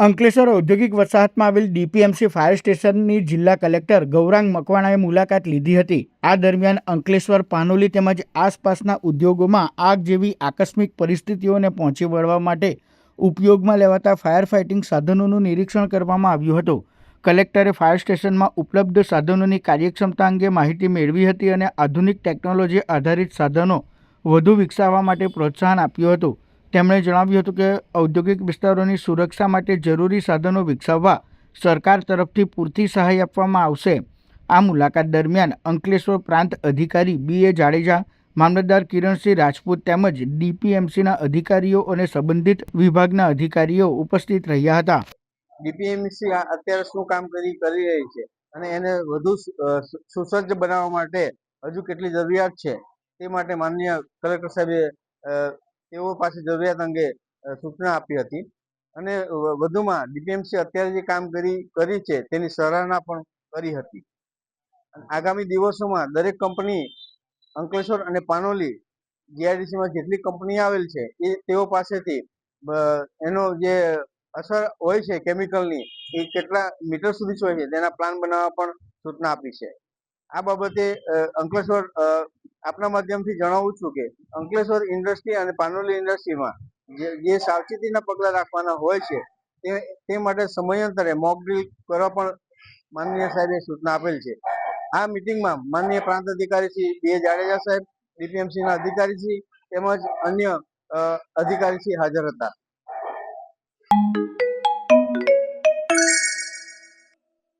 અંકલેશ્વર ઔદ્યોગિક વસાહતમાં આવેલ DPMC fire સ્ટેશનની જિલ્લા કલેક્ટર ગૌરાંગ મકવાણાએ મુલાકાત લીધી હતી। આ દરમિયાન અંકલેશ્વર, પાનોલી તેમજ આસપાસના ઉદ્યોગોમાં આગ જેવી આકસ્મિક પરિસ્થિતિઓને પહોંચી વળવા માટે ઉપયોગમાં લેવાતા ફાયર ફાઇટિંગ સાધનોનું નિરીક્ષણ કરવામાં આવ્યું હતું। કલેક્ટરે ફાયર સ્ટેશનમાં ઉપલબ્ધ સાધનોની કાર્યક્ષમતા અંગે માહિતી મેળવી હતી અને આધુનિક ટેકનોલોજી આધારિત સાધનો વધુ વિકસાવવા માટે પ્રોત્સાહન આપ્યું હતું। તેમણે જણાવ્યું હતું કે ઔદ્યોગિક વિસ્તારોની સુરક્ષા માટે જરૂરી સાધનો વિકસાવવા સરકાર તરફથી પૂરતી સહાય આપવામાં આવશે। આ મુલાકાત દરમિયાન અંકલેશ્વર પ્રાંત અધિકારી બી.એ. જાડેજા, મામલતદાર કિરણસિંહ રાજપૂત તેમજ ડીપીએમસીના અધિકારીઓ અને સંબંધિત વિભાગના અધિકારીઓ ઉપસ્થિત રહ્યા હતા। ડીપીએમસી અત્યારે શું કામ કરી રહી છે અને એને વધુ સુસજ્જ બનાવવા માટે હજુ કેટલી જરૂરિયાત છે તે માટે માનનીય કલેક્ટર સાહેબે તેઓ પાસે જરૂરિયાત અંગે સૂચના આપી હતી અને વધુમાં ડીપીએમસી અત્યારે જે કામ કરી છે તેની સરાહના પણ કરી હતી। આગામી દિવસોમાં દરેક કંપની અંકલેશ્વર અને પાનોલી જીઆઈડીસીમાં જેટલી કંપની આવેલ છે એ તેઓ પાસેથી એનો જે અસર હોય છે કેમિકલની એ કેટલા મીટર સુધી હોય છે તેના પ્લાન બનાવવા પણ સૂચના આપી છે। આ બાબતે અંકલેશ્વર આપના માધ્યમથી જણાવું છું કે અંકલેશ્વર ઇન્ડસ્ટ્રી અને પાનોલી ઇન્ડસ્ટ્રીમાં જે સાવચેતીના પગલાં રાખવાના હોય છે તે માટે સમયાંતરે મોક ડ્રીલ કરવા પણ માનનીય સાહેબે સૂચના આપેલ છે। આ મિટિંગમાં માનનીય પ્રાંત અધિકારી શ્રી બી.એ. જાડેજા સાહેબ, ડીપીએમસીના અધિકારી શ્રી તેમજ અન્ય અધિકારી શ્રી હાજર હતા।